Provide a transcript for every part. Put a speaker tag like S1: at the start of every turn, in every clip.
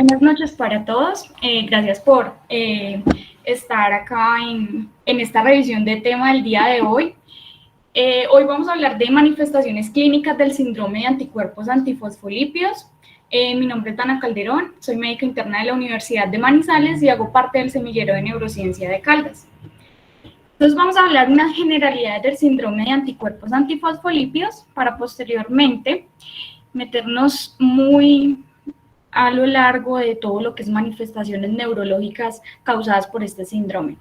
S1: Buenas noches para todos. Gracias por estar acá en esta revisión de tema del día de hoy. Hoy vamos a hablar de manifestaciones clínicas del síndrome de anticuerpos antifosfolípidos. Mi nombre es Dana Calderón, soy médica interna de la Universidad de Manizales y hago parte del semillero de neurociencia de Caldas. Entonces vamos a hablar de unas generalidades del síndrome de anticuerpos antifosfolípidos para posteriormente meternos muy a lo largo de todo lo que es manifestaciones neurológicas causadas por este síndrome.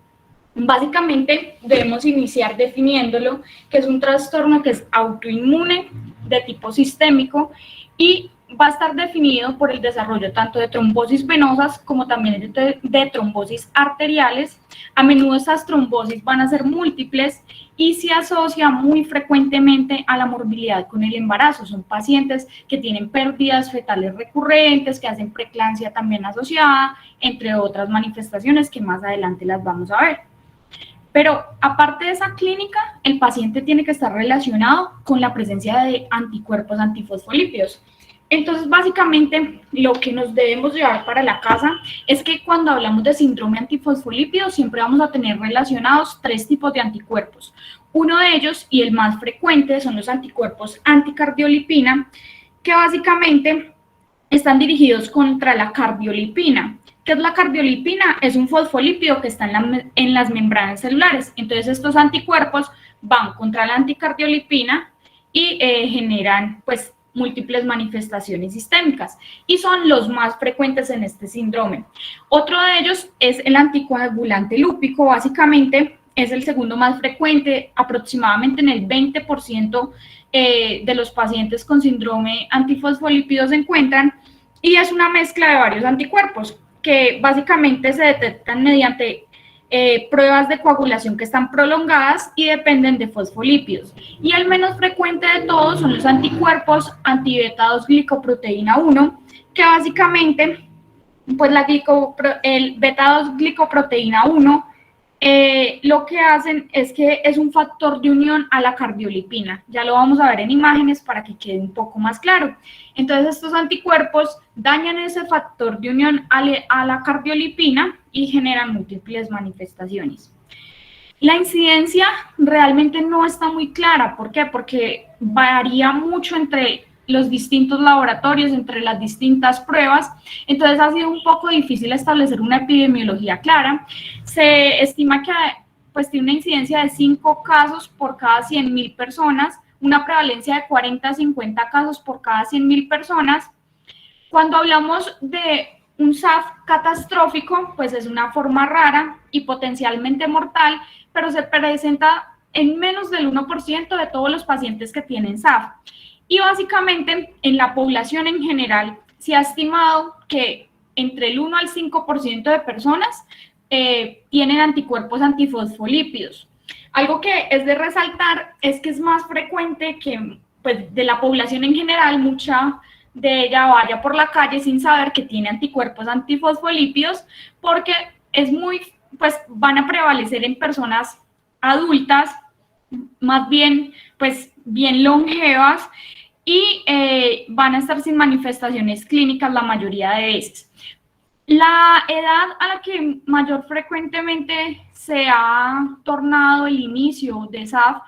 S1: Básicamente debemos iniciar definiéndolo, que es un trastorno que es autoinmune de tipo sistémico y va a estar definido por el desarrollo tanto de trombosis venosas como también de trombosis arteriales. A menudo estas trombosis van a ser múltiples y se asocia muy frecuentemente a la morbilidad con el embarazo. Son pacientes que tienen pérdidas fetales recurrentes, que hacen preeclampsia también asociada, entre otras manifestaciones que más adelante las vamos a ver. Pero aparte de esa clínica, el paciente tiene que estar relacionado con la presencia de anticuerpos antifosfolípidos. Entonces, básicamente, lo que nos debemos llevar para la casa es que cuando hablamos de síndrome antifosfolípido, siempre vamos a tener relacionados 3 tipos de anticuerpos. Uno de ellos, y el más frecuente, son los anticuerpos anticardiolipina, que básicamente están dirigidos contra la cardiolipina. ¿Qué es la cardiolipina? Es un fosfolípido que está en las membranas celulares. Entonces, estos anticuerpos van contra la anticardiolipina y generan, pues, múltiples manifestaciones sistémicas y son los más frecuentes en este síndrome. Otro de ellos es el anticoagulante lúpico, básicamente es el segundo más frecuente, aproximadamente en el 20% de los pacientes con síndrome antifosfolípido se encuentran, y es una mezcla de varios anticuerpos que básicamente se detectan mediante pruebas de coagulación que están prolongadas y dependen de fosfolípidos. Y el menos frecuente de todos son los anticuerpos anti-beta-2-glicoproteína 1, que básicamente, pues el beta-2-glicoproteína 1 lo que hacen es que es un factor de unión a la cardiolipina. Ya lo vamos a ver en imágenes para que quede un poco más claro. Entonces, estos anticuerpos dañan ese factor de unión a la cardiolipina y generan múltiples manifestaciones. La incidencia realmente no está muy clara. ¿Por qué? Porque varía mucho entre los distintos laboratorios, entre las distintas pruebas. Entonces ha sido un poco difícil establecer una epidemiología clara. Se estima que pues tiene una incidencia de 5 casos por cada 100.000 personas, una prevalencia de 40 a 50 casos por cada 100.000 personas. Cuando hablamos de un SAF catastrófico, pues es una forma rara y potencialmente mortal, pero se presenta en menos del 1% de todos los pacientes que tienen SAF. Y básicamente en la población en general se ha estimado que entre el 1 al 5% de personas tienen anticuerpos antifosfolípidos. Algo que es de resaltar es que es más frecuente que pues, de la población en general, mucha de ella vaya por la calle sin saber que tiene anticuerpos antifosfolípidos, porque pues van a prevalecer en personas adultas, más bien, pues bien longevas, y van a estar sin manifestaciones clínicas la mayoría de veces. La edad a la que mayor frecuentemente se ha tornado el inicio de SAF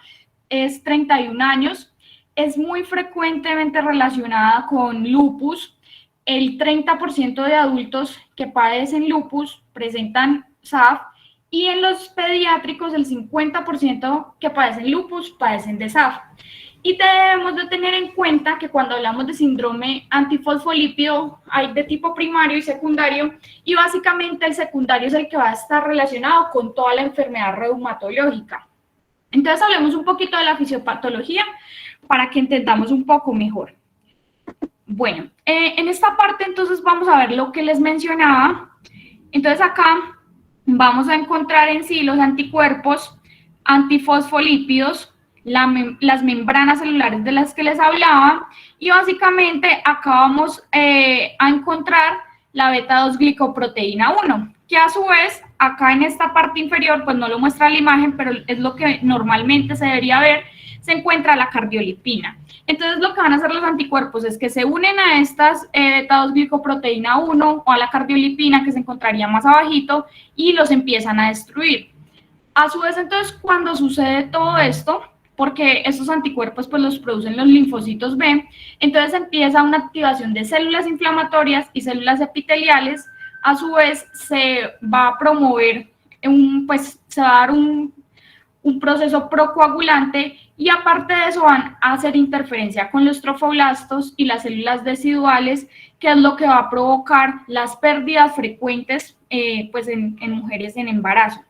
S1: es 31 años. Es muy frecuentemente relacionada con lupus. El 30% de adultos que padecen lupus presentan SAF, y en los pediátricos el 50% que padecen lupus padecen de SAF. Y debemos de tener en cuenta que cuando hablamos de síndrome antifosfolípido hay de tipo primario y secundario, y básicamente el secundario es el que va a estar relacionado con toda la enfermedad reumatológica. Entonces hablemos un poquito de la fisiopatología para que entendamos un poco mejor. Bueno, en esta parte entonces vamos a ver lo que les mencionaba. Entonces acá vamos a encontrar en sí los anticuerpos antifosfolípidos, las membranas celulares de las que les hablaba, y básicamente acá vamos a encontrar la beta-2-glicoproteína 1, que a su vez acá en esta parte inferior, pues no lo muestra la imagen, pero es lo que normalmente se debería ver, se encuentra la cardiolipina. Entonces, lo que van a hacer los anticuerpos es que se unen a estas beta-2-glicoproteína 1 o a la cardiolipina, que se encontraría más abajito, y los empiezan a destruir. A su vez, entonces, cuando sucede todo esto, porque estos anticuerpos pues los producen los linfocitos B, entonces empieza una activación de células inflamatorias y células epiteliales. A su vez, se va a promover, se va a dar un proceso procoagulante, y aparte de eso van a hacer interferencia con los trofoblastos y las células deciduales, que es lo que va a provocar las pérdidas frecuentes pues en mujeres en embarazo.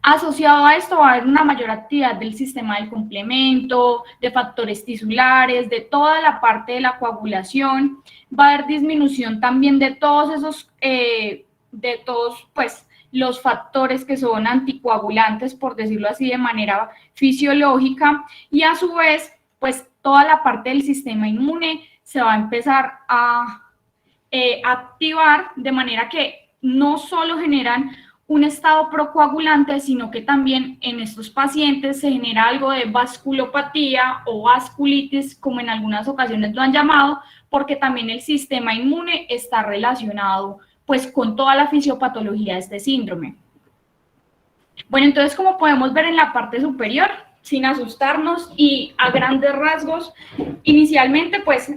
S1: Asociado a esto va a haber una mayor actividad del sistema del complemento, de factores tisulares, de toda la parte de la coagulación. Va a haber disminución también de todos esos, pues, los factores que son anticoagulantes, por decirlo así, de manera fisiológica, y a su vez, pues, toda la parte del sistema inmune se va a empezar a activar, de manera que no solo generan un estado procoagulante, sino que también en estos pacientes se genera algo de vasculopatía o vasculitis, como en algunas ocasiones lo han llamado, porque también el sistema inmune está relacionado pues con toda la fisiopatología de este síndrome. Bueno, entonces, como podemos ver en la parte superior, sin asustarnos y a grandes rasgos, inicialmente pues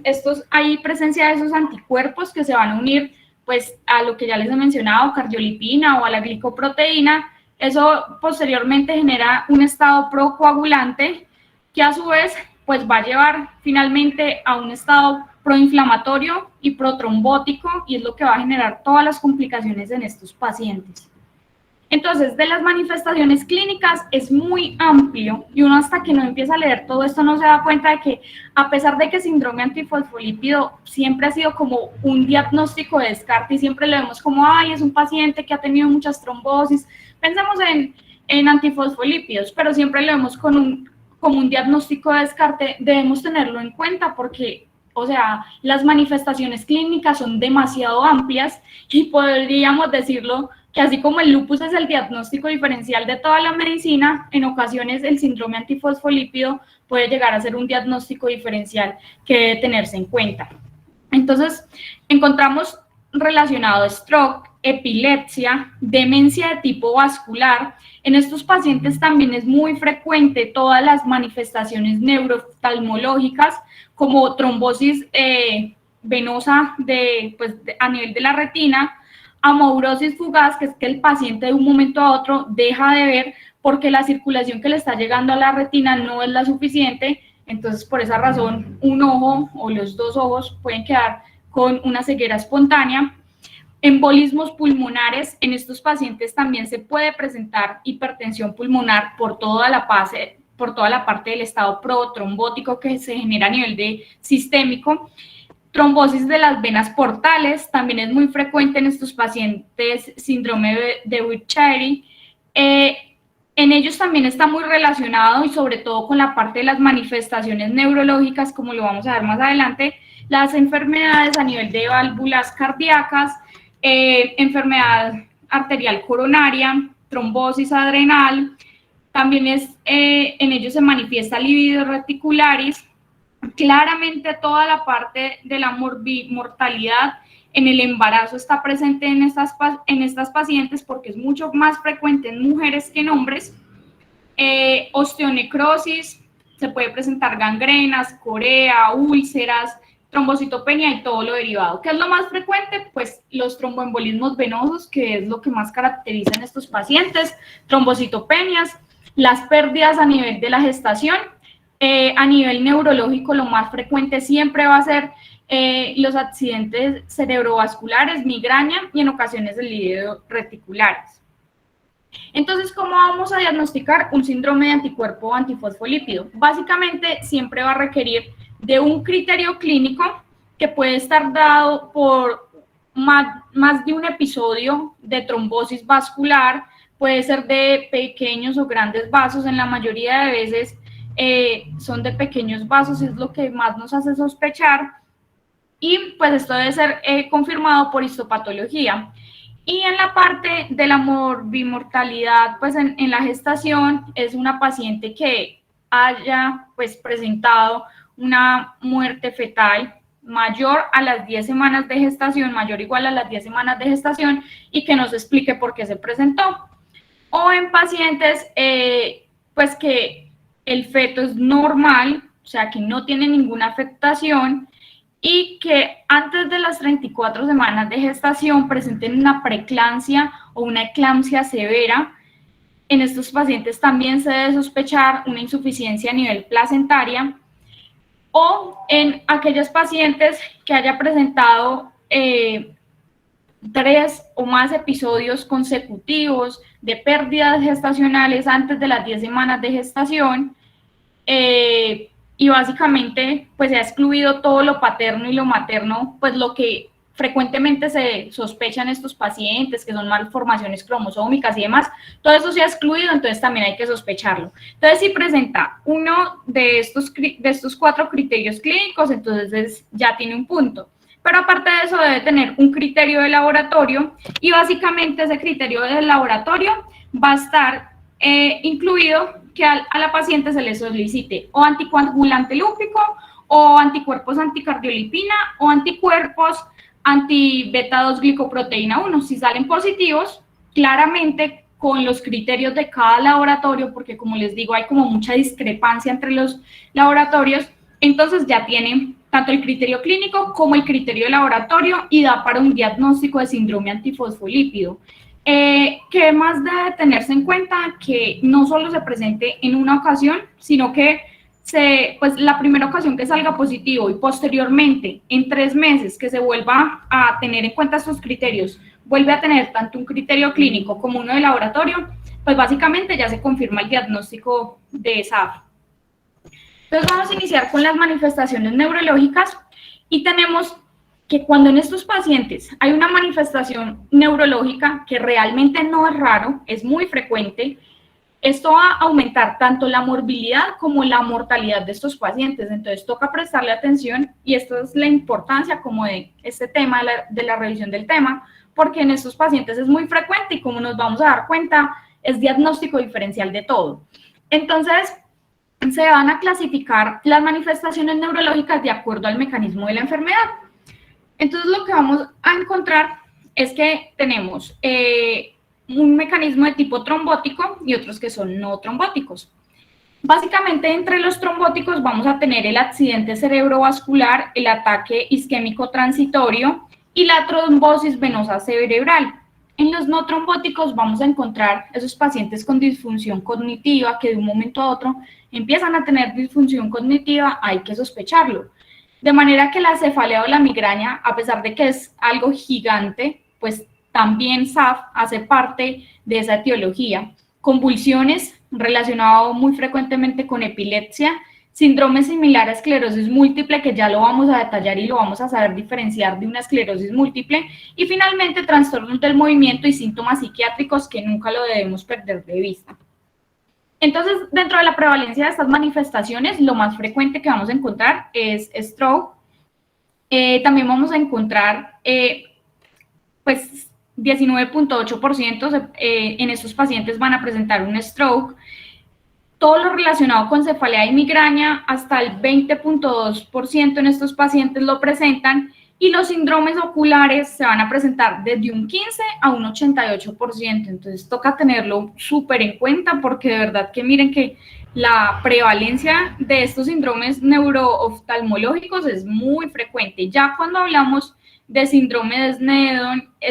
S1: hay presencia de esos anticuerpos que se van a unir pues a lo que ya les he mencionado, cardiolipina o a la glicoproteína. Eso posteriormente genera un estado procoagulante, que a su vez pues va a llevar finalmente a un estado proinflamatorio y protrombótico, y es lo que va a generar todas las complicaciones en estos pacientes. Entonces, de las manifestaciones clínicas es muy amplio, y uno hasta que no empieza a leer todo esto no se da cuenta de que, a pesar de que síndrome antifosfolípido siempre ha sido como un diagnóstico de descarte y siempre lo vemos como, ay, es un paciente que ha tenido muchas trombosis, pensemos en antifosfolípidos, pero siempre lo vemos como un diagnóstico de descarte. Debemos tenerlo en cuenta porque, o sea, las manifestaciones clínicas son demasiado amplias, y podríamos decirlo que así como el lupus es el diagnóstico diferencial de toda la medicina, en ocasiones el síndrome antifosfolípido puede llegar a ser un diagnóstico diferencial que debe tenerse en cuenta. Entonces, encontramos relacionado stroke, epilepsia, demencia de tipo vascular. En estos pacientes también es muy frecuente todas las manifestaciones neurooftalmológicas, como trombosis venosa a nivel de la retina, amaurosis fugaz, que es que el paciente de un momento a otro deja de ver porque la circulación que le está llegando a la retina no es la suficiente. Entonces, por esa razón, un ojo o los dos ojos pueden quedar con una ceguera espontánea. Embolismos pulmonares, en estos pacientes también se puede presentar hipertensión pulmonar por toda la parte del estado protrombótico que se genera a nivel de sistémico. Trombosis de las venas portales, también es muy frecuente en estos pacientes, síndrome de Budd-Chiari. En ellos también está muy relacionado, y sobre todo con la parte de las manifestaciones neurológicas, como lo vamos a ver más adelante, las enfermedades a nivel de válvulas cardíacas, enfermedad arterial coronaria, trombosis adrenal. También en ellos se manifiesta libido reticularis. Claramente toda la parte de la mortalidad en el embarazo está presente en estas pacientes, porque es mucho más frecuente en mujeres que en hombres. Osteonecrosis, se puede presentar gangrenas, corea, úlceras, trombocitopenia y todo lo derivado. ¿Qué es lo más frecuente? Pues los tromboembolismos venosos, que es lo que más caracteriza en estos pacientes, trombocitopenias, las pérdidas a nivel de la gestación. A nivel neurológico, lo más frecuente siempre va a ser los accidentes cerebrovasculares, migraña y en ocasiones el libido reticulares. Entonces, ¿cómo vamos a diagnosticar un síndrome de anticuerpo antifosfolípido? Básicamente, siempre va a requerir de un criterio clínico que puede estar dado por más de un episodio de trombosis vascular, puede ser de pequeños o grandes vasos. En la mayoría de veces son de pequeños vasos, es lo que más nos hace sospechar, y pues esto debe ser confirmado por histopatología. Y en la parte de la morbimortalidad, pues en la gestación es una paciente que haya pues presentado una muerte fetal mayor a las 10 semanas de gestación, mayor o igual a las 10 semanas de gestación y que nos explique por qué se presentó. O en pacientes pues que el feto es normal, o sea que no tiene ninguna afectación y que antes de las 34 semanas de gestación presenten una preeclampsia o una eclampsia severa. En estos pacientes también se debe sospechar una insuficiencia a nivel placentaria, o en aquellos pacientes que haya presentado 3 o más episodios consecutivos de pérdidas gestacionales antes de las 10 semanas de gestación, y básicamente pues se ha excluido todo lo paterno y lo materno, pues lo que frecuentemente se sospecha en estos pacientes, que son malformaciones cromosómicas y demás, todo eso se ha excluido, entonces también hay que sospecharlo. Entonces, si presenta uno de estos 4 criterios clínicos, entonces ya tiene un punto. Pero aparte de eso debe tener un criterio de laboratorio y básicamente ese criterio de laboratorio va a estar incluido que a la paciente se le solicite o anticoagulante lúpico o anticuerpos anticardiolipina o anticuerpos anti-beta-2-glicoproteína 1. Si salen positivos, claramente con los criterios de cada laboratorio, porque como les digo, hay como mucha discrepancia entre los laboratorios, entonces ya tienen tanto el criterio clínico como el criterio de laboratorio y da para un diagnóstico de síndrome antifosfolípido. ¿Qué más debe tenerse en cuenta? Que no solo se presente en una ocasión, sino que pues la primera ocasión que salga positivo y posteriormente en 3 meses que se vuelva a tener en cuenta estos criterios, vuelve a tener tanto un criterio clínico como uno de laboratorio, pues básicamente ya se confirma el diagnóstico de SAF. Entonces vamos a iniciar con las manifestaciones neurológicas y tenemos que cuando en estos pacientes hay una manifestación neurológica que realmente no es raro, es muy frecuente, esto va a aumentar tanto la morbilidad como la mortalidad de estos pacientes. Entonces toca prestarle atención y esta es la importancia como de este tema, de la revisión del tema, porque en estos pacientes es muy frecuente y como nos vamos a dar cuenta, es diagnóstico diferencial de todo. Entonces, se van a clasificar las manifestaciones neurológicas de acuerdo al mecanismo de la enfermedad. Entonces, lo que vamos a encontrar es que tenemos un mecanismo de tipo trombótico y otros que son no trombóticos. Básicamente, entre los trombóticos vamos a tener el accidente cerebrovascular, el ataque isquémico transitorio y la trombosis venosa cerebral. En los no trombóticos vamos a encontrar esos pacientes con disfunción cognitiva que de un momento a otro empiezan a tener disfunción cognitiva, hay que sospecharlo. De manera que la cefalea o la migraña, a pesar de que es algo gigante, pues también SAF hace parte de esa etiología. Convulsiones, relacionado muy frecuentemente con epilepsia, síndrome similar a esclerosis múltiple, que ya lo vamos a detallar y lo vamos a saber diferenciar de una esclerosis múltiple, y finalmente trastornos del movimiento y síntomas psiquiátricos que nunca lo debemos perder de vista. Entonces, dentro de la prevalencia de estas manifestaciones, lo más frecuente que vamos a encontrar es stroke. También vamos a encontrar, pues, 19.8% en estos pacientes van a presentar un stroke. Todo lo relacionado con cefalea y migraña, hasta el 20.2% en estos pacientes lo presentan, y los síndromes oculares se van a presentar desde un 15 a un 88%. Entonces toca tenerlo súper en cuenta porque de verdad que miren que la prevalencia de estos síndromes neurooftalmológicos es muy frecuente. Ya cuando hablamos de síndrome de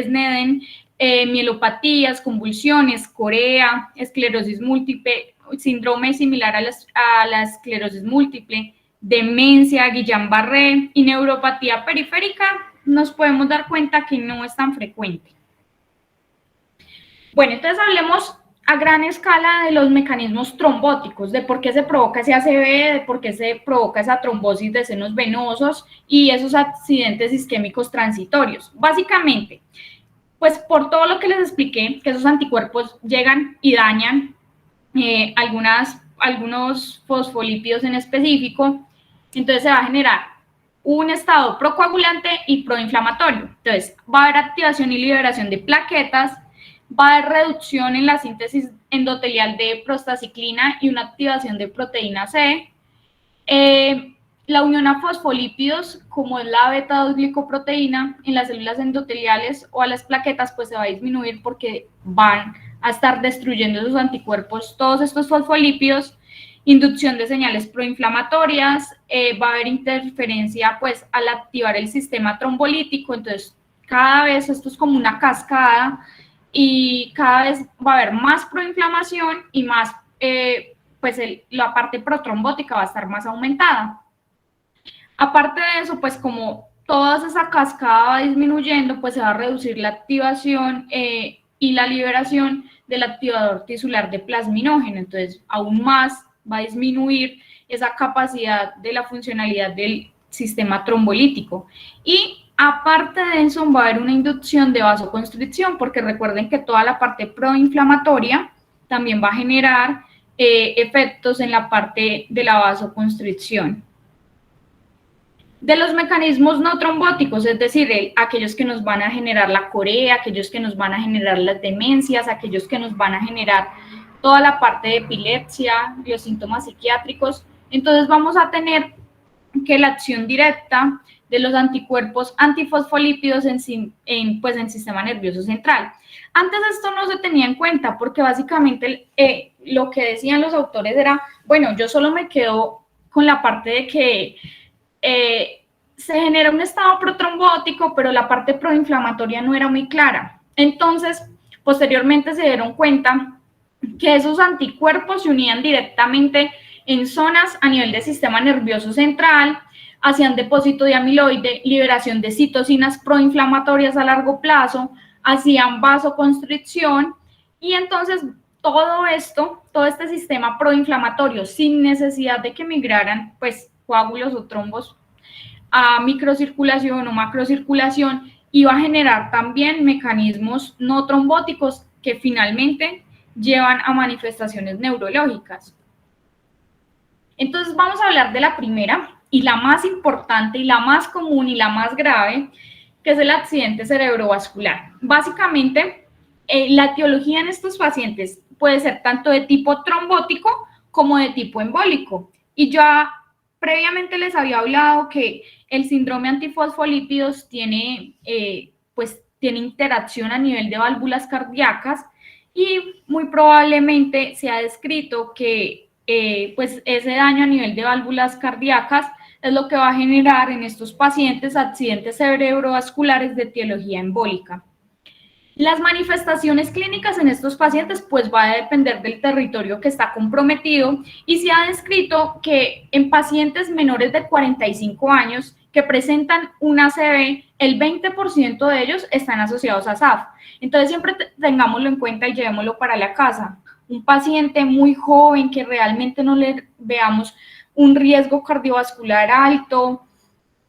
S1: Sneddon, mielopatías, convulsiones, corea, esclerosis múltiple, síndrome similar a la esclerosis múltiple, demencia, Guillain-Barré y neuropatía periférica, nos podemos dar cuenta que no es tan frecuente. Bueno, entonces hablemos a gran escala de los mecanismos trombóticos, de por qué se provoca ese ACV, de por qué se provoca esa trombosis de senos venosos y esos accidentes isquémicos transitorios. Básicamente, pues por todo lo que les expliqué, que esos anticuerpos llegan y dañan algunos fosfolípidos en específico, entonces se va a generar un estado procoagulante y proinflamatorio. Entonces, va a haber activación y liberación de plaquetas, va a haber reducción en la síntesis endotelial de prostaciclina y una activación de proteína C. La unión a fosfolípidos, como es la beta-2-glicoproteína, en las células endoteliales o a las plaquetas, pues se va a disminuir porque van a estar destruyendo esos anticuerpos, todos estos fosfolípidos. Inducción de señales proinflamatorias, va a haber interferencia pues al activar el sistema trombolítico, entonces cada vez esto es como una cascada y cada vez va a haber más proinflamación y más, pues la parte protrombótica va a estar más aumentada. Aparte de eso, pues como toda esa cascada va disminuyendo, pues se va a reducir la activación y la liberación del activador tisular de plasminógeno, entonces aún más va a disminuir esa capacidad de la funcionalidad del sistema trombolítico. Y aparte de eso va a haber una inducción de vasoconstricción, porque recuerden que toda la parte proinflamatoria también va a generar efectos en la parte de la vasoconstricción. De los mecanismos no trombóticos, es decir, aquellos que nos van a generar la corea, aquellos que nos van a generar las demencias, aquellos que nos van a generar toda la parte de epilepsia, los síntomas psiquiátricos. Entonces vamos a tener que la acción directa de los anticuerpos antifosfolípidos en sistema nervioso central. Antes esto no se tenía en cuenta porque básicamente lo que decían los autores era, bueno, yo solo me quedo con la parte de que se genera un estado protrombótico, pero la parte proinflamatoria no era muy clara. Entonces, posteriormente se dieron cuenta que esos anticuerpos se unían directamente en zonas a nivel del sistema nervioso central, hacían depósito de amiloide, liberación de citocinas proinflamatorias a largo plazo, hacían vasoconstricción y entonces todo esto, todo este sistema proinflamatorio sin necesidad de que migraran pues coágulos o trombos a microcirculación o macrocirculación, iba a generar también mecanismos no trombóticos que finalmente llevan a manifestaciones neurológicas. Entonces vamos a hablar de la primera y la más importante y la más común y la más grave, que es el accidente cerebrovascular. Básicamente, la etiología en estos pacientes puede ser tanto de tipo trombótico como de tipo embólico. Y ya previamente les había hablado que el síndrome antifosfolípidos tiene, tiene interacción a nivel de válvulas cardíacas y muy probablemente se ha descrito que pues ese daño a nivel de válvulas cardíacas es lo que va a generar en estos pacientes accidentes cerebrovasculares de etiología embólica. Las manifestaciones clínicas en estos pacientes pues va a depender del territorio que está comprometido y se ha descrito que en pacientes menores de 45 años que presentan una ACV, el 20% de ellos están asociados a SAF. Entonces siempre tengámoslo en cuenta y llevémoslo para la casa. Un paciente muy joven que realmente no le veamos un riesgo cardiovascular alto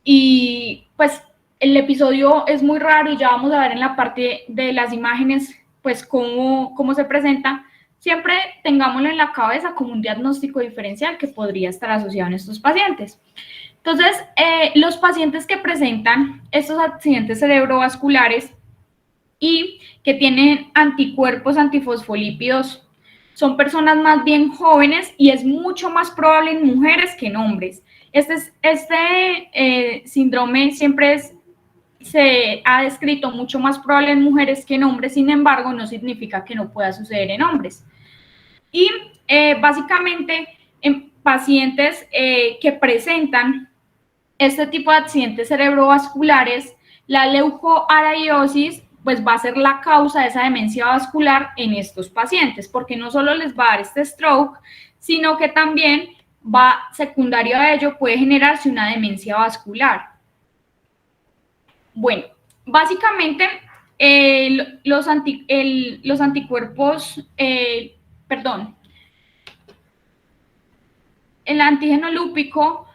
S1: y pues el episodio es muy raro y ya vamos a ver en la parte de las imágenes pues cómo se presenta. Siempre tengámoslo en la cabeza como un diagnóstico diferencial que podría estar asociado en estos pacientes. Entonces, los pacientes que presentan estos accidentes cerebrovasculares y que tienen anticuerpos antifosfolípidos son personas más bien jóvenes y es mucho más probable en mujeres que en hombres. Este síndrome siempre se ha descrito mucho más probable en mujeres que en hombres, sin embargo, no significa que no pueda suceder en hombres. Y básicamente en pacientes que presentan este tipo de accidentes cerebrovasculares, la leucoariosis pues va a ser la causa de esa demencia vascular en estos pacientes, porque no solo les va a dar este stroke, sino que también secundario a ello puede generarse una demencia vascular. Bueno, básicamente los anticuerpos, el antígeno lúpico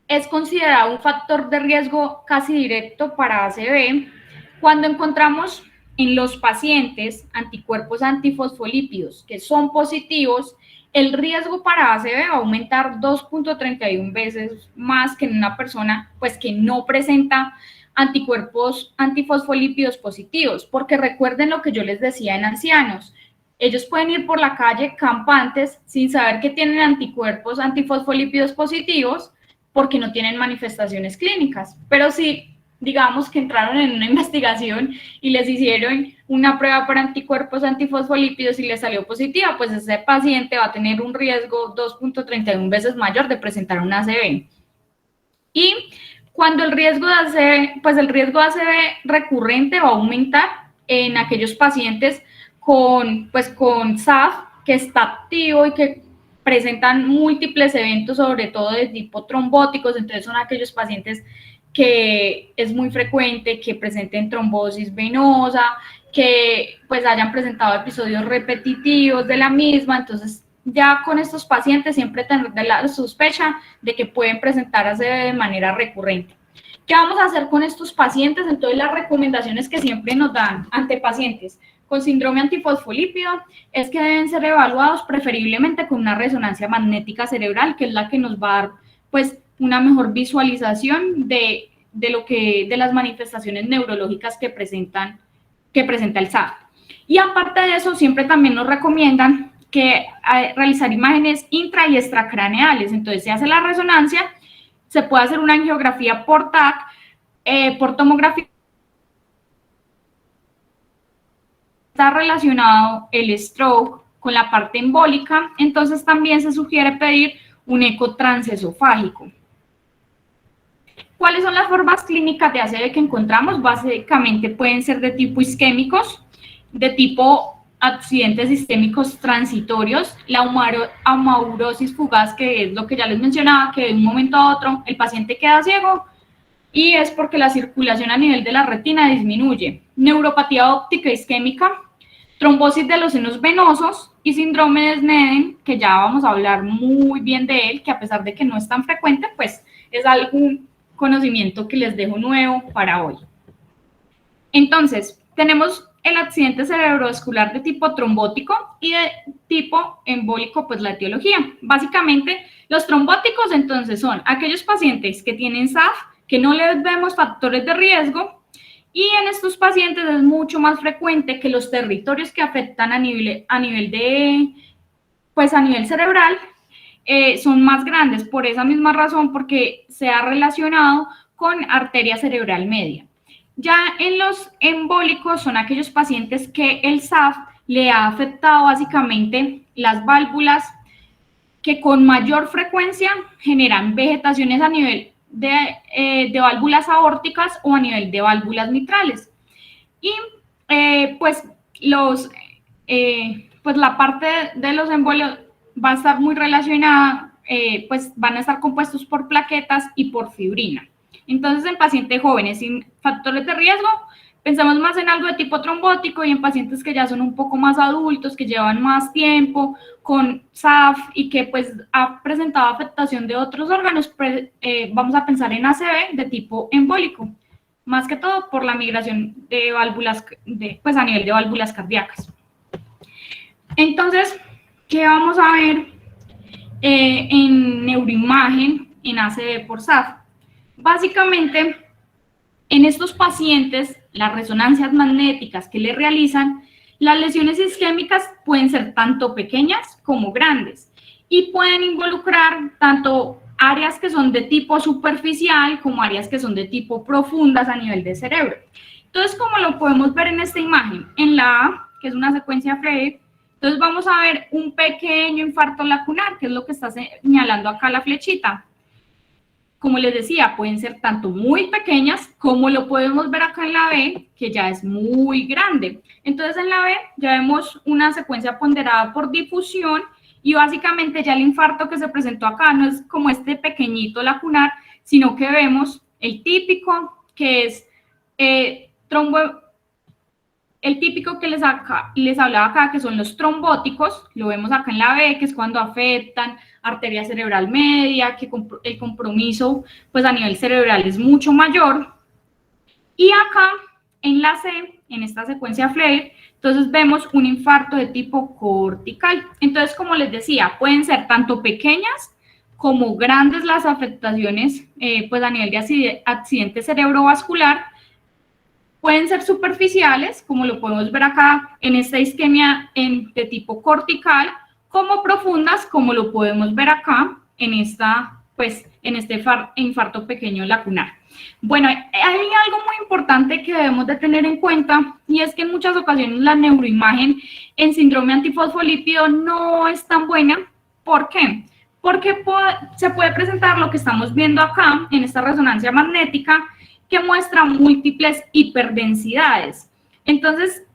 S1: es considerado un factor de riesgo casi directo para ACV cuando encontramos en los pacientes anticuerpos antifosfolípidos que son positivos. el riesgo para ACV va a aumentar 2.31 veces más que en una persona pues que no presenta anticuerpos antifosfolípidos positivos, porque recuerden lo que yo les decía en ancianos, ellos pueden ir por la calle campantes sin saber que tienen anticuerpos antifosfolípidos positivos porque no tienen manifestaciones clínicas, pero si digamos que entraron en una investigación y les hicieron una prueba para anticuerpos antifosfolípidos y les salió positiva, pues ese paciente va a tener un riesgo 2.31 veces mayor de presentar una ACV. Y cuando el riesgo de ACV, pues el riesgo de ACV recurrente va a aumentar en aquellos pacientes con SAF que está activo y que presentan múltiples eventos, sobre todo de tipo trombóticos, entonces son aquellos pacientes que es muy frecuente que presenten trombosis venosa, que pues hayan presentado episodios repetitivos de la misma, entonces ya con estos pacientes siempre tener la sospecha de que pueden presentarse de manera recurrente. ¿Qué vamos a hacer con estos pacientes? Entonces las recomendaciones que siempre nos dan ante pacientes con síndrome antifosfolípido es que deben ser evaluados preferiblemente con una resonancia magnética cerebral, que es la que nos va a dar pues una mejor visualización de las manifestaciones neurológicas que presenta el SAF. Y aparte de eso, siempre también nos recomiendan que realizar imágenes intra y extracraneales. Entonces se hace la resonancia, se puede hacer una angiografía por TAC, por tomografía. Está relacionado el stroke con la parte embólica, entonces también se sugiere pedir un eco transesofágico. ¿Cuáles son las formas clínicas de ACV que encontramos? Básicamente pueden ser de tipo isquémicos, de tipo accidentes isquémicos transitorios, la amaurosis fugaz, que es lo que ya les mencionaba, que de un momento a otro el paciente queda ciego y es porque la circulación a nivel de la retina disminuye, neuropatía óptica isquémica, trombosis de los senos venosos y síndrome de Sneddon, que ya vamos a hablar muy bien de él, que a pesar de que no es tan frecuente, pues es algún conocimiento que les dejo nuevo para hoy. Entonces, tenemos el accidente cerebrovascular de tipo trombótico y de tipo embólico, pues la etiología. Básicamente, los trombóticos entonces son aquellos pacientes que tienen SAF, que no les vemos factores de riesgo, y en estos pacientes es mucho más frecuente que los territorios que afectan a nivel cerebral son más grandes, por esa misma razón, porque se ha relacionado con arteria cerebral media. Ya en los embólicos son aquellos pacientes que el SAF le ha afectado básicamente las válvulas, que con mayor frecuencia generan vegetaciones a nivel de válvulas aórticas o a nivel de válvulas mitrales. Y pues la parte de los embolios va a estar muy relacionada, pues van a estar compuestos por plaquetas y por fibrina. Entonces, en pacientes jóvenes sin factores de riesgo, pensamos más en algo de tipo trombótico, y en pacientes que ya son un poco más adultos, que llevan más tiempo con SAF y que pues ha presentado afectación de otros órganos, vamos a pensar en ACV de tipo embólico, más que todo por la migración de válvulas, pues a nivel de válvulas cardíacas. Entonces, ¿qué vamos a ver en neuroimagen en ACV por SAF? Básicamente, en estos pacientes, las resonancias magnéticas que le realizan, las lesiones isquémicas pueden ser tanto pequeñas como grandes y pueden involucrar tanto áreas que son de tipo superficial como áreas que son de tipo profundas a nivel del cerebro. Entonces, como lo podemos ver en esta imagen, en la A, que es una secuencia Freire, entonces vamos a ver un pequeño infarto lacunar, que es lo que está señalando acá la flechita. Como les decía, pueden ser tanto muy pequeñas como lo podemos ver acá en la B, que ya es muy grande. Entonces en la B ya vemos una secuencia ponderada por difusión y básicamente ya el infarto que se presentó acá no es como este pequeñito lacunar, sino que vemos el típico, que es el típico que les hablaba acá, que son los trombóticos, lo vemos acá en la B, que es cuando afectan arteria cerebral media, que el compromiso pues a nivel cerebral es mucho mayor. Y acá en la C, en esta secuencia Freire, Entonces vemos un infarto de tipo cortical. Entonces, como les decía, pueden ser tanto pequeñas como grandes las afectaciones pues a nivel de accidente cerebrovascular. Pueden ser superficiales, como lo podemos ver acá en esta isquemia de tipo cortical, como profundas, como lo podemos ver acá en este infarto pequeño lacunar. Bueno, hay algo muy importante que debemos de tener en cuenta, y es que en muchas ocasiones la neuroimagen en síndrome antifosfolípido no es tan buena. ¿Por qué? Porque se puede presentar lo que estamos viendo acá en esta resonancia magnética, que muestra múltiples hiperdensidades. Entonces,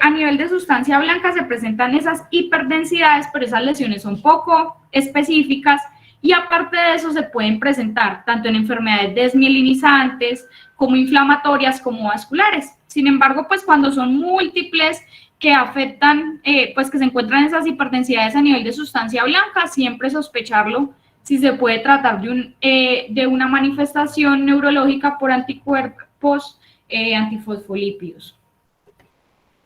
S1: a nivel de sustancia blanca se presentan esas hiperdensidades, pero esas lesiones son poco específicas, y aparte de eso se pueden presentar tanto en enfermedades desmielinizantes como inflamatorias como vasculares. Sin embargo, pues cuando son múltiples que afectan, pues que se encuentran esas hiperdensidades a nivel de sustancia blanca, siempre sospecharlo si se puede tratar de una manifestación neurológica por anticuerpos antifosfolípidos.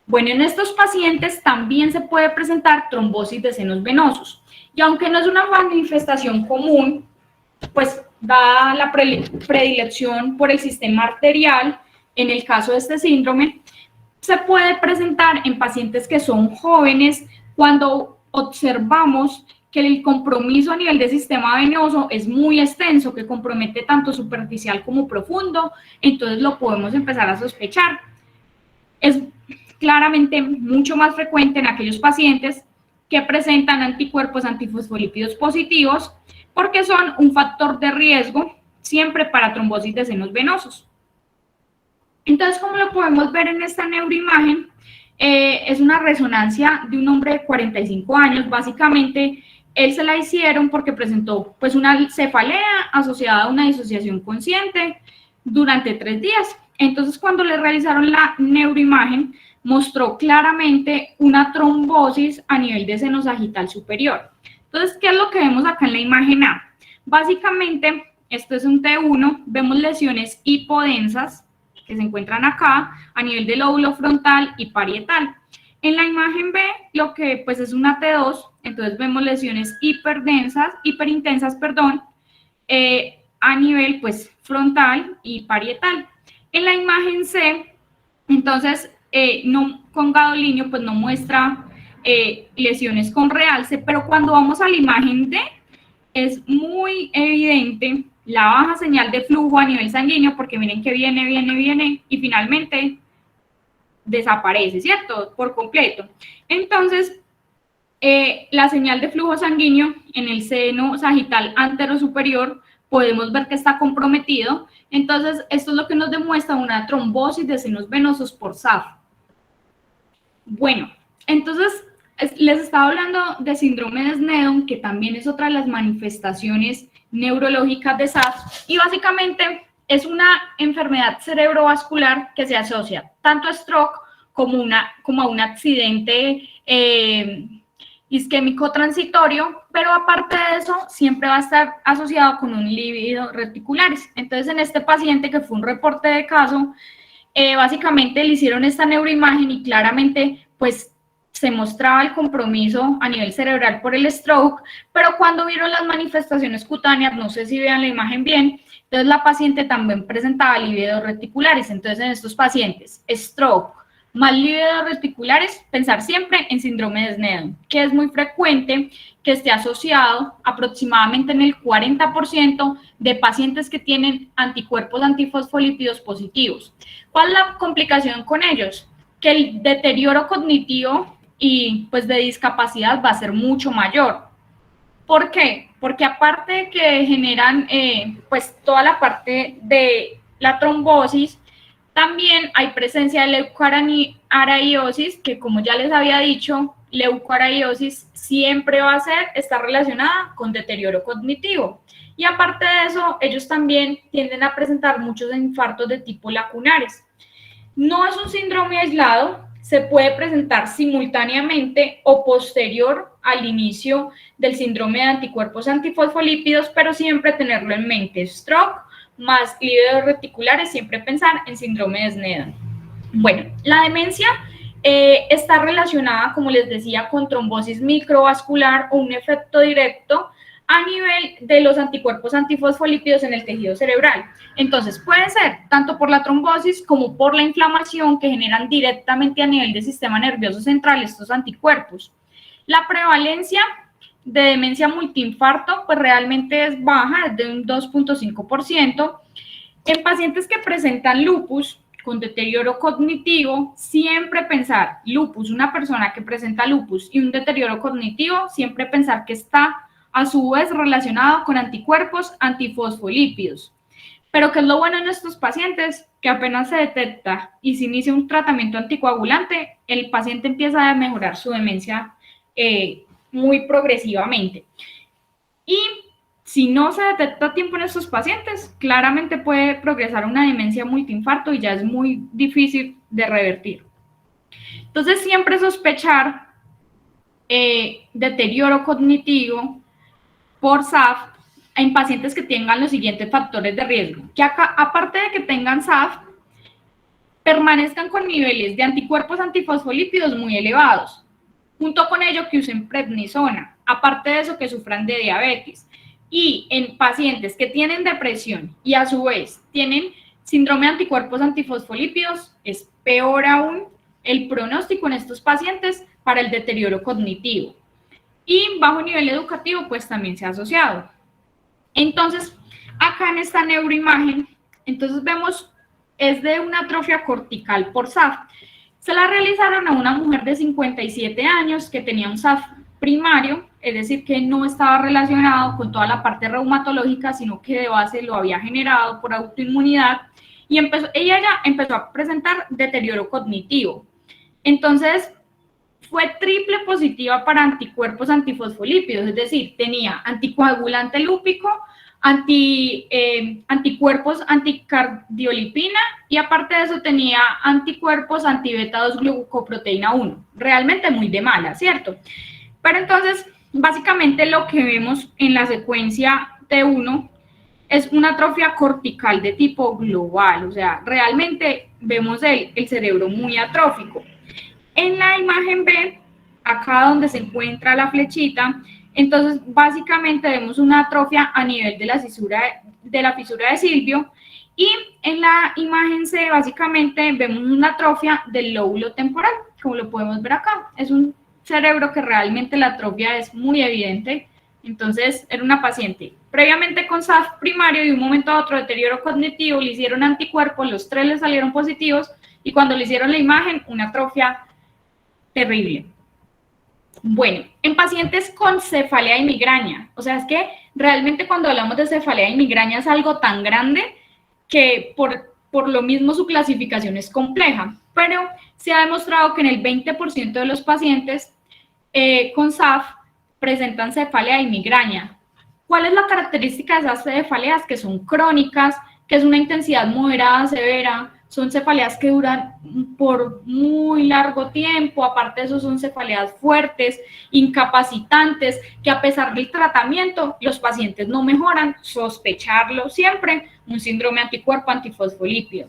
S1: Bueno, en estos pacientes también se puede presentar trombosis de senos venosos, y aunque no es una manifestación común, pues dada la predilección por el sistema arterial, en el caso de este síndrome, se puede presentar en pacientes que son jóvenes cuando observamos que el compromiso a nivel del sistema venoso es muy extenso, que compromete tanto superficial como profundo. Entonces lo podemos empezar a sospechar. Es claramente mucho más frecuente en aquellos pacientes que presentan anticuerpos antifosfolípidos positivos, porque son un factor de riesgo siempre para trombosis de senos venosos. Entonces, como lo podemos ver en esta neuroimagen, es una resonancia de un hombre de 45 años. Básicamente, él se la hicieron porque presentó pues una cefalea asociada a una disociación consciente durante 3 días. Entonces, cuando le realizaron la neuroimagen, mostró claramente una trombosis a nivel de seno sagital superior. Entonces, ¿qué es lo que vemos acá en la imagen A? Básicamente, esto es un T1, vemos lesiones hipodensas que se encuentran acá a nivel del lóbulo frontal y parietal. En la imagen B, lo que pues es una T2, entonces vemos lesiones hiperintensas, a nivel pues frontal y parietal. En la imagen C, entonces, con gadolinio pues no muestra lesiones con realce, pero cuando vamos a la imagen D, es muy evidente la baja señal de flujo a nivel sanguíneo, porque miren que viene y finalmente desaparece, ¿cierto? Por completo. Entonces, la señal de flujo sanguíneo en el seno sagital anterosuperior podemos ver que está comprometido. Entonces, esto es lo que nos demuestra una trombosis de senos venosos por SAF. Bueno, entonces les estaba hablando de síndrome de Sneddon, que también es otra de las manifestaciones neurológicas de SAF, y básicamente es una enfermedad cerebrovascular que se asocia tanto a stroke como a un accidente isquémico transitorio, pero aparte de eso siempre va a estar asociado con un lívido reticularis. Entonces, en este paciente, que fue un reporte de caso, básicamente le hicieron esta neuroimagen y claramente pues se mostraba el compromiso a nivel cerebral por el stroke, pero cuando vieron las manifestaciones cutáneas, no sé si vean la imagen bien, entonces la paciente también presentaba lívidos reticulares. Entonces, en estos pacientes, stroke más lívidos reticulares, pensar siempre en síndrome de Sneddon, que es muy frecuente que esté asociado aproximadamente en el 40% de pacientes que tienen anticuerpos antifosfolípidos positivos. ¿Cuál es la complicación con ellos? Que el deterioro cognitivo y pues de discapacidad va a ser mucho mayor. ¿Por qué? Porque aparte de que generan pues toda la parte de la trombosis, también hay presencia de leucoaraiosis, que como ya les había dicho, leucoaraiosis siempre va a estar relacionada con deterioro cognitivo. Y aparte de eso, ellos también tienden a presentar muchos infartos de tipo lacunares. No es un síndrome aislado, se puede presentar simultáneamente o posterior al inicio del síndrome de anticuerpos antifosfolípidos, pero siempre tenerlo en mente. Stroke más lívidos reticulares, siempre pensar en síndrome de Sneddon. Bueno, la demencia está relacionada, como les decía, con trombosis microvascular o un efecto directo a nivel de los anticuerpos antifosfolípidos en el tejido cerebral. Entonces, puede ser tanto por la trombosis como por la inflamación que generan directamente a nivel del sistema nervioso central estos anticuerpos. La prevalencia de demencia multiinfarto, pues realmente es baja, es de un 2.5%. En pacientes que presentan lupus con deterioro cognitivo, siempre pensar lupus, una persona que presenta lupus y un deterioro cognitivo, siempre pensar que está a su vez relacionado con anticuerpos antifosfolípidos. Pero ¿qué es lo bueno en estos pacientes? Que apenas se detecta y se inicia un tratamiento anticoagulante, el paciente empieza a mejorar su demencia muy progresivamente. Y si no se detecta a tiempo en estos pacientes, claramente puede progresar a una demencia multiinfarto y ya es muy difícil de revertir. Entonces, siempre sospechar deterioro cognitivo por SAF en pacientes que tengan los siguientes factores de riesgo. Que acá, aparte de que tengan SAF, permanezcan con niveles de anticuerpos antifosfolípidos muy elevados. Junto con ello, que usen prednisona. Aparte de eso, que sufran de diabetes. Y en pacientes que tienen depresión y a su vez tienen síndrome de anticuerpos antifosfolípidos, es peor aún el pronóstico en estos pacientes para el deterioro cognitivo. Y bajo nivel educativo, pues también se ha asociado. Entonces, acá en esta neuroimagen, entonces vemos, es de una atrofia cortical por SAF. Se la realizaron a una mujer de 57 años que tenía un SAF primario, es decir, que no estaba relacionado con toda la parte reumatológica, sino que de base lo había generado por autoinmunidad, y ella ya empezó a presentar deterioro cognitivo. Entonces, fue triple positiva para anticuerpos antifosfolípidos, es decir, tenía anticoagulante lúpico, anticuerpos anticardiolipina y aparte de eso tenía anticuerpos antibeta-2-glucoproteína 1. Realmente muy de mala, ¿cierto? Pero entonces, básicamente lo que vemos en la secuencia T1 es una atrofia cortical de tipo global, o sea, realmente vemos el cerebro muy atrófico. En la imagen B, acá donde se encuentra la flechita, entonces básicamente vemos una atrofia a nivel de la fisura de Silvio, y en la imagen C básicamente vemos una atrofia del lóbulo temporal, como lo podemos ver acá. Es un cerebro que realmente la atrofia es muy evidente. Entonces era una paciente previamente con SAF primario y de un momento a otro deterioro cognitivo, le hicieron anticuerpos, los 3 le salieron positivos y cuando le hicieron la imagen, una atrofia terrible. Bueno, en pacientes con cefalea y migraña, o sea, es que realmente cuando hablamos de cefalea y migraña es algo tan grande que por lo mismo su clasificación es compleja, pero se ha demostrado que en el 20% de los pacientes con SAF presentan cefalea y migraña. ¿Cuál es la característica de esas cefaleas? Que son crónicas, que es una intensidad moderada a severa, son cefaleas que duran por muy largo tiempo, aparte de eso son cefaleas fuertes, incapacitantes, que a pesar del tratamiento los pacientes no mejoran, sospecharlo siempre, un síndrome anticuerpo antifosfolípido.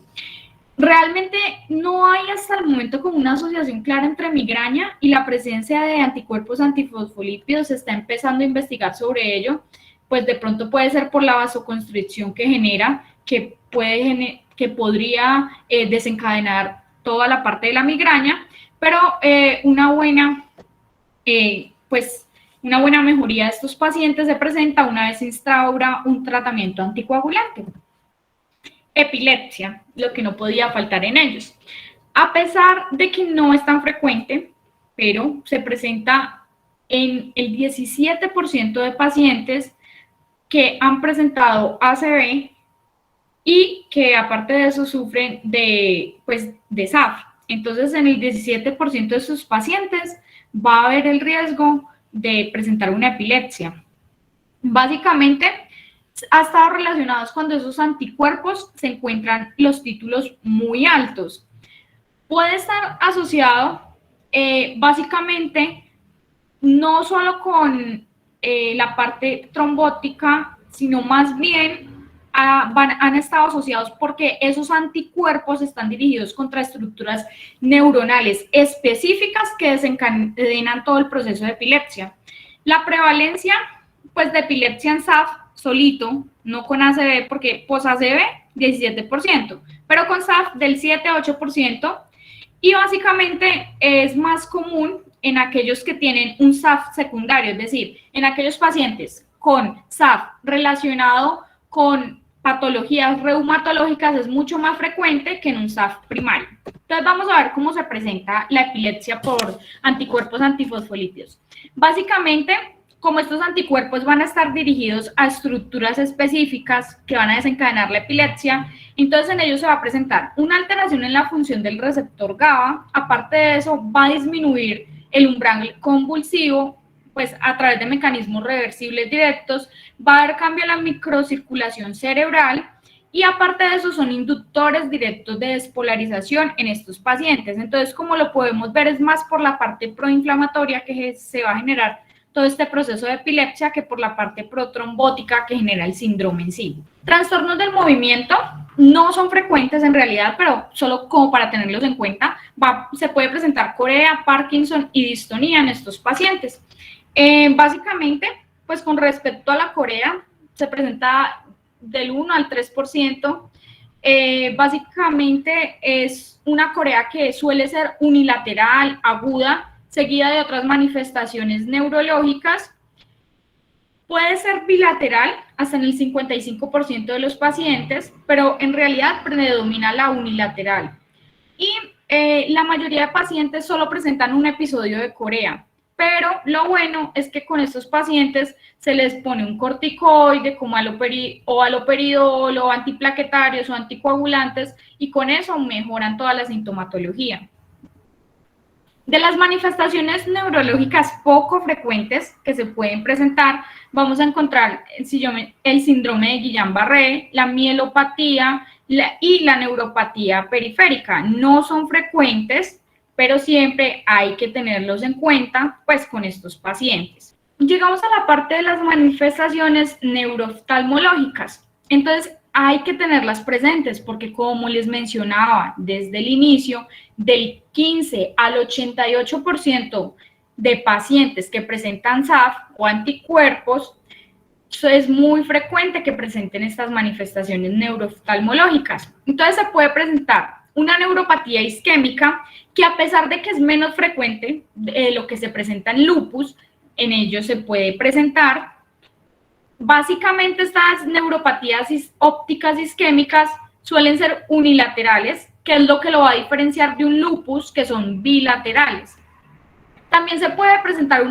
S1: Realmente no hay hasta el momento como una asociación clara entre migraña y la presencia de anticuerpos antifosfolípidos. Se está empezando a investigar sobre ello, pues de pronto puede ser por la vasoconstricción que genera, que podría desencadenar toda la parte de la migraña, pero una buena mejoría de estos pacientes se presenta una vez se instaura un tratamiento anticoagulante. Epilepsia, lo que no podía faltar en ellos. A pesar de que no es tan frecuente, pero se presenta en el 17% de pacientes que han presentado ACV y que aparte de eso sufren de SAF. Entonces, en el 17% de sus pacientes va a haber el riesgo de presentar una epilepsia. Básicamente, ha estado relacionados cuando esos anticuerpos se encuentran los títulos muy altos. Puede estar asociado básicamente no solo con la parte trombótica, sino más bien han estado asociados porque esos anticuerpos están dirigidos contra estructuras neuronales específicas que desencadenan todo el proceso de epilepsia. La prevalencia, pues, de epilepsia en SAF solito, no con ACV, porque pos-ACV 17%, pero con SAF del 7 a 8%, y básicamente es más común en aquellos que tienen un SAF secundario, es decir, en aquellos pacientes con SAF relacionado con patologías reumatológicas es mucho más frecuente que en un SAF primario. Entonces vamos a ver cómo se presenta la epilepsia por anticuerpos antifosfolípidos. Básicamente, como estos anticuerpos van a estar dirigidos a estructuras específicas que van a desencadenar la epilepsia, entonces en ellos se va a presentar una alteración en la función del receptor GABA. Aparte de eso, va a disminuir el umbral convulsivo, pues a través de mecanismos reversibles directos, va a haber cambio en la microcirculación cerebral, y aparte de eso son inductores directos de despolarización en estos pacientes. Entonces, como lo podemos ver, es más por la parte proinflamatoria que se va a generar todo este proceso de epilepsia que por la parte protrombótica que genera el síndrome en sí. Trastornos del movimiento no son frecuentes en realidad, pero solo como para tenerlos en cuenta, se puede presentar corea, Parkinson y distonía en estos pacientes. Básicamente, pues con respecto a la corea, se presenta del 1 al 3%. Básicamente es una corea que suele ser unilateral, aguda, seguida de otras manifestaciones neurológicas. Puede ser bilateral hasta en el 55% de los pacientes, pero en realidad predomina la unilateral. Y la mayoría de pacientes solo presentan un episodio de corea, pero lo bueno es que con estos pacientes se les pone un corticoide como haloperidol o antiplaquetarios o anticoagulantes, y con eso mejoran toda la sintomatología. De las manifestaciones neurológicas poco frecuentes que se pueden presentar, vamos a encontrar el síndrome de Guillain-Barré, la mielopatía y la neuropatía periférica. No son frecuentes, pero siempre hay que tenerlos en cuenta, pues, con estos pacientes. Llegamos a la parte de las manifestaciones neurooftalmológicas. Entonces, hay que tenerlas presentes porque, como les mencionaba desde el inicio, del 15 al 88% de pacientes que presentan SAF o anticuerpos, es muy frecuente que presenten estas manifestaciones neurooftalmológicas. Entonces, se puede presentar una neuropatía isquémica que, a pesar de que es menos frecuente de lo que se presenta en lupus, en ellos se puede presentar. Básicamente, estas neuropatías ópticas isquémicas suelen ser unilaterales, que es lo que lo va a diferenciar de un lupus, que son bilaterales. También se puede presentar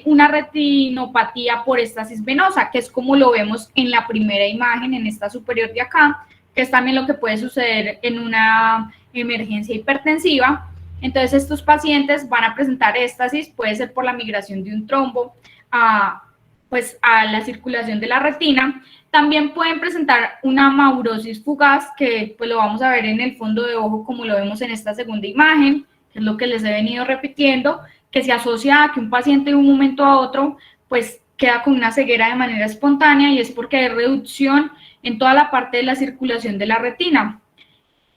S1: una retinopatía por estasis venosa, que es como lo vemos en la primera imagen, en esta superior de acá, que es también lo que puede suceder en una emergencia hipertensiva. Entonces, estos pacientes van a presentar éstasis, puede ser por la migración de un trombo a la circulación de la retina. También pueden presentar una maurosis fugaz, que pues lo vamos a ver en el fondo de ojo, como lo vemos en esta segunda imagen, que es lo que les he venido repitiendo, que se asocia a que un paciente de un momento a otro pues queda con una ceguera de manera espontánea, y es porque hay reducción en toda la parte de la circulación de la retina.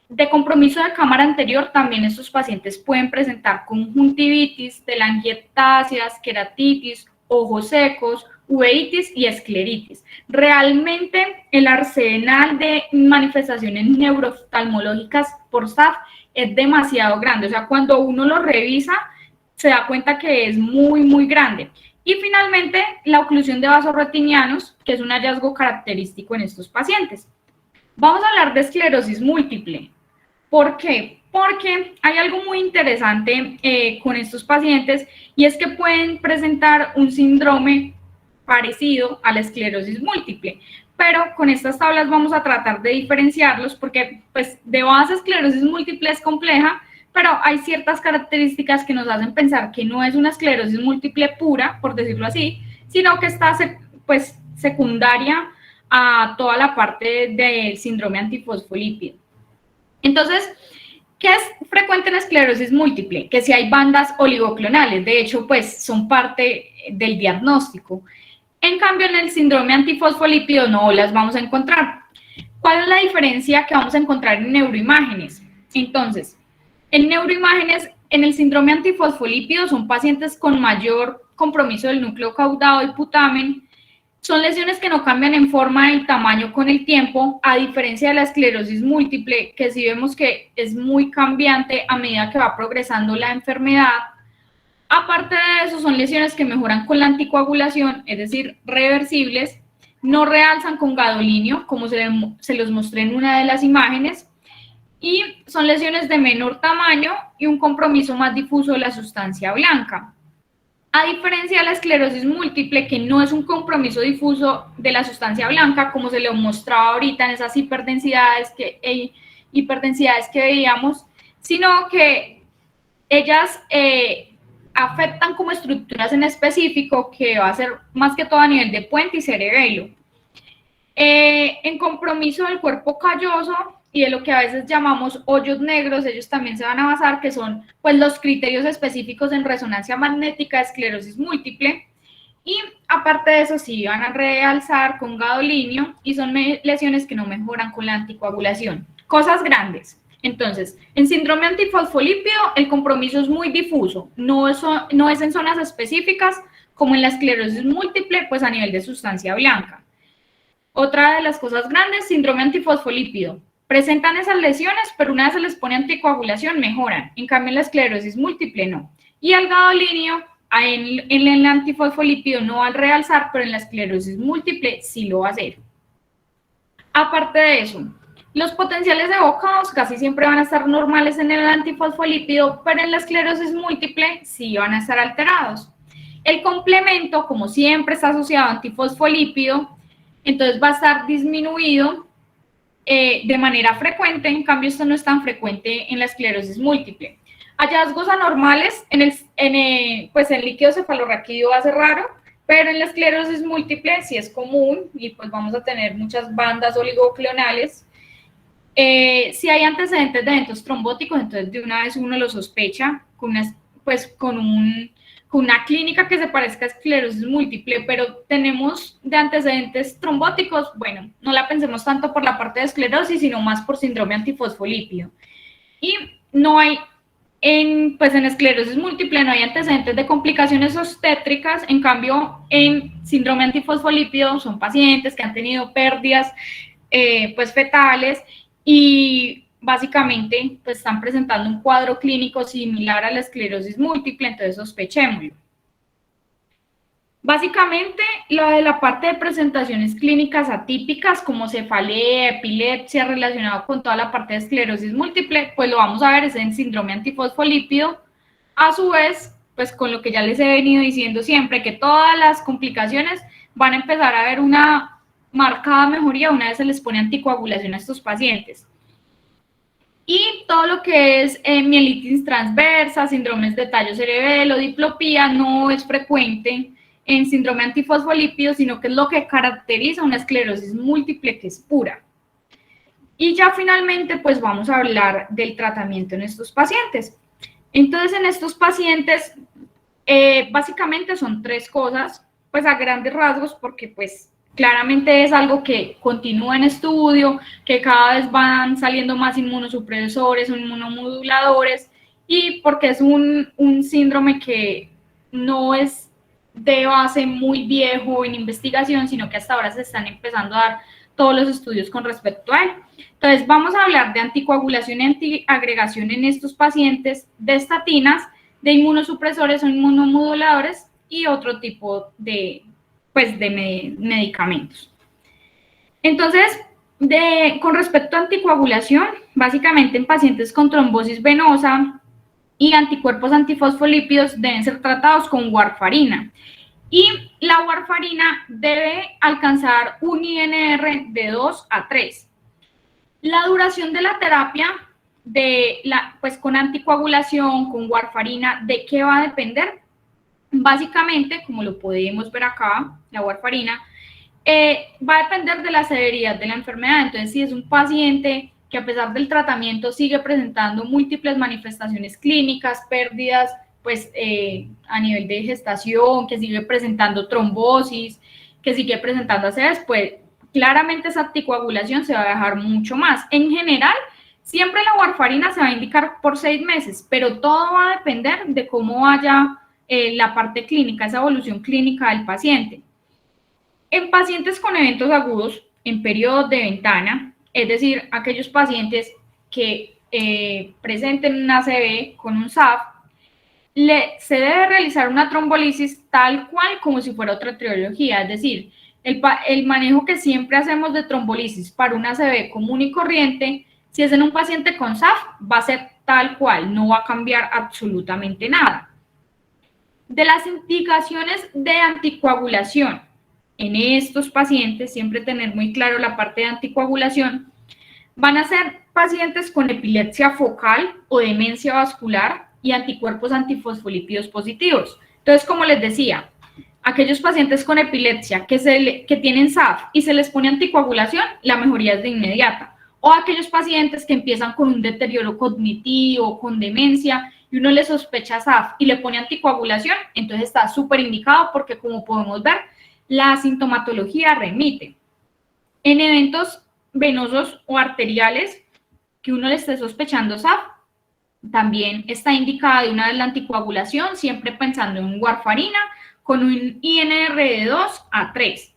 S1: De compromiso de cámara anterior, también estos pacientes pueden presentar conjuntivitis, telangiectasias, queratitis, ojos secos, uveitis y escleritis. Realmente el arsenal de manifestaciones neurooftalmológicas por SAF es demasiado grande. O sea, cuando uno lo revisa, se da cuenta que es muy, muy grande. Y finalmente, la oclusión de vasos retinianos, que es un hallazgo característico en estos pacientes. Vamos a hablar de esclerosis múltiple. ¿Por qué? Porque hay algo muy interesante con estos pacientes, y es que pueden presentar un síndrome parecido a la esclerosis múltiple, pero con estas tablas vamos a tratar de diferenciarlos porque, pues, de base esclerosis múltiple es compleja, pero hay ciertas características que nos hacen pensar que no es una esclerosis múltiple pura, por decirlo así, sino que está, pues, secundaria a toda la parte del síndrome antifosfolípido. Entonces, ¿qué es frecuente en esclerosis múltiple? Que si hay bandas oligoclonales, de hecho, pues son parte del diagnóstico. En cambio, en el síndrome antifosfolípido no las vamos a encontrar. ¿Cuál es la diferencia que vamos a encontrar en neuroimágenes? Entonces, en neuroimágenes, en el síndrome antifosfolípido son pacientes con mayor compromiso del núcleo caudado y putamen. Son lesiones que no cambian en forma y tamaño con el tiempo, a diferencia de la esclerosis múltiple, que sí vemos que es muy cambiante a medida que va progresando la enfermedad. Aparte de eso, son lesiones que mejoran con la anticoagulación, es decir, reversibles, no realzan con gadolinio, como se los mostré en una de las imágenes, y son lesiones de menor tamaño y un compromiso más difuso de la sustancia blanca. A diferencia de la esclerosis múltiple, que no es un compromiso difuso de la sustancia blanca, como se lo mostraba ahorita en esas hiperdensidades que veíamos, sino que ellas afectan como estructuras en específico, que va a ser más que todo a nivel de puente y cerebelo. En compromiso del cuerpo calloso y de lo que a veces llamamos hoyos negros, ellos también se van a basar, que son pues los criterios específicos en resonancia magnética de esclerosis múltiple, y aparte de eso sí van a realzar con gadolinio y son lesiones que no mejoran con la anticoagulación. Cosas grandes. Entonces, en síndrome antifosfolípido el compromiso es muy difuso, no es en zonas específicas, como en la esclerosis múltiple, pues a nivel de sustancia blanca. Otra de las cosas grandes, síndrome antifosfolípido. Presentan esas lesiones, pero una vez se les pone anticoagulación, mejoran. En cambio, en la esclerosis múltiple, no. Y el gadolinio, en el antifosfolípido no va a realzar, pero en la esclerosis múltiple sí lo va a hacer. Aparte de eso, los potenciales evocados casi siempre van a estar normales en el antifosfolípido, pero en la esclerosis múltiple sí van a estar alterados. El complemento, como siempre está asociado a antifosfolípido, entonces va a estar disminuido de manera frecuente. En cambio esto no es tan frecuente en la esclerosis múltiple. Hallazgos anormales pues el líquido cefalorraquídeo va a ser raro, pero en la esclerosis múltiple sí es común y pues vamos a tener muchas bandas oligoclonales. Si hay antecedentes de eventos trombóticos, entonces de una vez uno lo sospecha con una clínica que se parezca a esclerosis múltiple, pero tenemos de antecedentes trombóticos, bueno, no la pensemos tanto por la parte de esclerosis, sino más por síndrome antifosfolípido. Y no hay, en esclerosis múltiple no hay antecedentes de complicaciones obstétricas, en cambio en síndrome antifosfolípido son pacientes que han tenido pérdidas fetales y básicamente pues están presentando un cuadro clínico similar a la esclerosis múltiple, entonces sospechémoslo. Básicamente, la parte de presentaciones clínicas atípicas como cefalea, epilepsia, relacionado con toda la parte de esclerosis múltiple, pues lo vamos a ver es en síndrome antifosfolípido. A su vez, pues con lo que ya les he venido diciendo siempre, que todas las complicaciones van a empezar a ver una marcada mejoría una vez se les pone anticoagulación a estos pacientes. Y todo lo que es mielitis transversa, síndromes de tallo cerebelo, diplopía, no es frecuente en síndrome antifosfolípido, sino que es lo que caracteriza una esclerosis múltiple que es pura. Y ya finalmente, pues vamos a hablar del tratamiento en estos pacientes. Entonces, en estos pacientes, básicamente son tres cosas, pues a grandes rasgos, porque pues claramente es algo que continúa en estudio, que cada vez van saliendo más inmunosupresores o inmunomoduladores, y porque es un síndrome que no es de base muy viejo en investigación, sino que hasta ahora se están empezando a dar todos los estudios con respecto a él. Entonces, vamos a hablar de anticoagulación y antiagregación en estos pacientes, de estatinas, de inmunosupresores o inmunomoduladores y otro tipo de medicamentos. Entonces, con respecto a anticoagulación, básicamente en pacientes con trombosis venosa y anticuerpos antifosfolípidos deben ser tratados con warfarina. Y la warfarina debe alcanzar un INR de 2 a 3. La duración de la terapia con anticoagulación, con warfarina, ¿de qué va a depender? Básicamente, como lo podemos ver acá, la warfarina va a depender de la severidad de la enfermedad. Entonces, si es un paciente que a pesar del tratamiento sigue presentando múltiples manifestaciones clínicas, pérdidas a nivel de gestación, que sigue presentando trombosis, que sigue presentando ACVs, pues claramente esa anticoagulación se va a dejar mucho más. En general, siempre la warfarina se va a indicar por 6 meses, pero todo va a depender de cómo vaya la parte clínica, esa evolución clínica del paciente. En pacientes con eventos agudos, en periodos de ventana, es decir, aquellos pacientes que presenten una ACV con un SAF, se debe realizar una trombolisis tal cual como si fuera otra etiología, es decir, el manejo que siempre hacemos de trombolisis para una ACV común y corriente, si es en un paciente con SAF, va a ser tal cual, no va a cambiar absolutamente nada. De las indicaciones de anticoagulación en estos pacientes, siempre tener muy claro la parte de anticoagulación, van a ser pacientes con epilepsia focal o demencia vascular y anticuerpos antifosfolípidos positivos. Entonces, como les decía, aquellos pacientes con epilepsia que tienen SAF y se les pone anticoagulación, la mejoría es de inmediata. O aquellos pacientes que empiezan con un deterioro cognitivo, con demencia, y uno le sospecha SAF y le pone anticoagulación, entonces está súper indicado porque, como podemos ver, la sintomatología remite. En eventos venosos o arteriales que uno le esté sospechando SAF, también está indicada de una vez la anticoagulación, siempre pensando en warfarina con un INR de 2 a 3.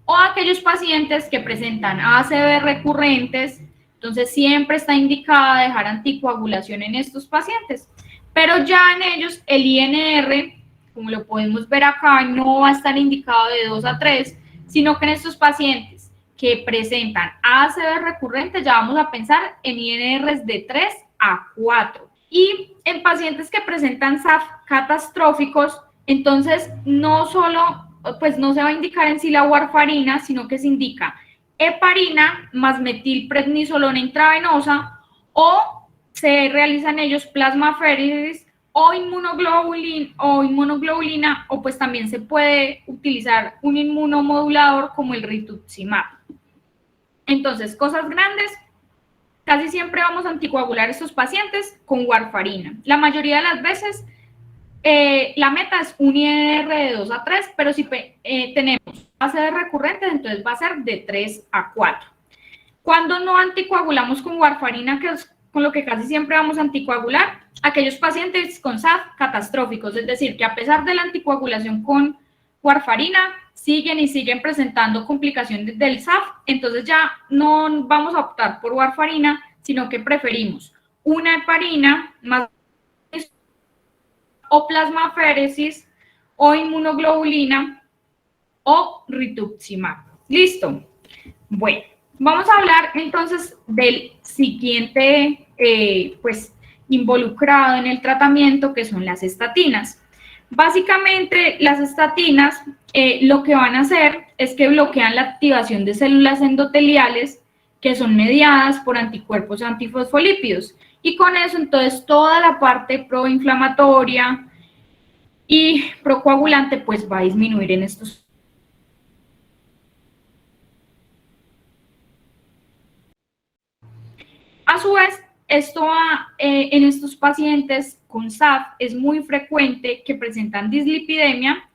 S1: O aquellos pacientes que presentan ACV recurrentes, entonces siempre está indicada dejar anticoagulación en estos pacientes. Pero ya en ellos el INR, como lo podemos ver acá, no va a estar indicado de 2 a 3, sino que en estos pacientes que presentan ACV recurrentes ya vamos a pensar en INRs de 3 a 4. Y en pacientes que presentan SAF catastróficos, entonces no solo, pues no se va a indicar en sí la warfarina, sino que se indica heparina más metilprednisolona intravenosa, o se realizan ellos plasmaféresis o inmunoglobulina, o pues también se puede utilizar un inmunomodulador como el rituximab. Entonces, cosas grandes, casi siempre vamos a anticoagular a estos pacientes con warfarina. La mayoría de las veces la meta es un INR de 2 a 3, pero si tenemos ACV recurrentes, entonces va a ser de 3 a 4. Cuando no anticoagulamos con warfarina, que es con lo que casi siempre vamos a anticoagular, aquellos pacientes con SAF catastróficos, es decir, que a pesar de la anticoagulación con warfarina, siguen presentando complicaciones del SAF, entonces ya no vamos a optar por warfarina, sino que preferimos una heparina más o plasmaféresis o inmunoglobulina o rituximab. ¿Listo? Bueno, vamos a hablar entonces del siguiente, pues, involucrado en el tratamiento, que son las estatinas. Básicamente, las estatinas lo que van a hacer es que bloquean la activación de células endoteliales que son mediadas por anticuerpos antifosfolípidos. Y con eso, entonces, toda la parte proinflamatoria y procoagulante, pues va a disminuir en estos. A su vez, esto en estos pacientes con SAF es muy frecuente que presentan dislipidemia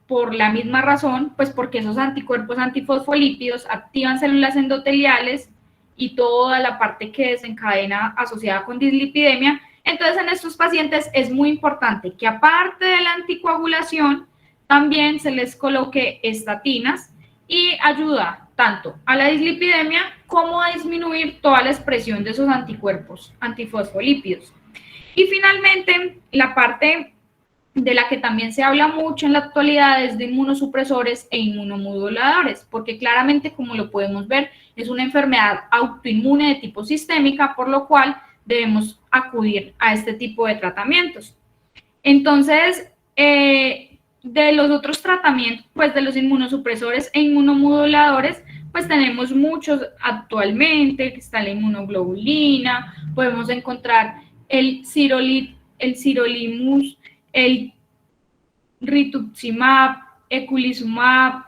S1: por la misma razón, pues porque esos anticuerpos antifosfolípidos activan células endoteliales y toda la parte que desencadena asociada con dislipidemia. Entonces, en estos pacientes es muy importante que aparte de la anticoagulación, también se les coloque estatinas y ayuda tanto a la dislipidemia como a disminuir toda la expresión de esos anticuerpos antifosfolípidos. Y finalmente, la parte de la que también se habla mucho en la actualidad es de inmunosupresores e inmunomoduladores, porque claramente, como lo podemos ver, es una enfermedad autoinmune de tipo sistémica, por lo cual debemos acudir a este tipo de tratamientos. Entonces, de los otros tratamientos, pues de los inmunosupresores e inmunomoduladores, pues tenemos muchos actualmente, que está la inmunoglobulina, podemos encontrar el sirolimus, el rituximab, eculizumab,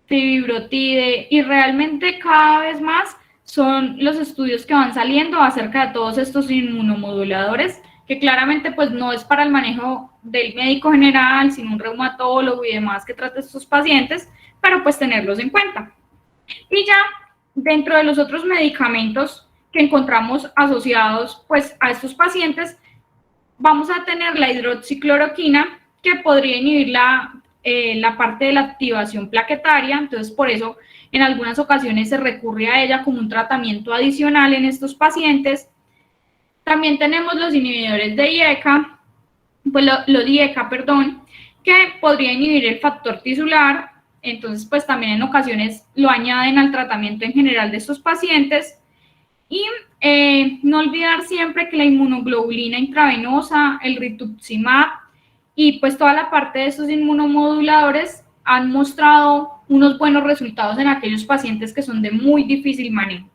S1: fibrotide, y realmente cada vez más son los estudios que van saliendo acerca de todos estos inmunomoduladores que claramente pues no es para el manejo del médico general, sino un reumatólogo y demás que trate estos pacientes, pero pues tenerlos en cuenta. Y ya dentro de los otros medicamentos que encontramos asociados pues a estos pacientes, vamos a tener la hidroxicloroquina, que podría inhibir la parte de la activación plaquetaria, entonces por eso en algunas ocasiones se recurre a ella como un tratamiento adicional en estos pacientes. También tenemos los inhibidores de IECA, pues lo IECA, perdón, que podría inhibir el factor tisular, entonces pues también en ocasiones lo añaden al tratamiento en general de estos pacientes. Y no olvidar siempre que la inmunoglobulina intravenosa, el rituximab y pues toda la parte de estos inmunomoduladores han mostrado unos buenos resultados en aquellos pacientes que son de muy difícil manejo.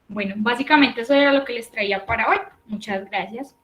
S1: Bueno, básicamente eso era lo que les traía para hoy. Muchas gracias.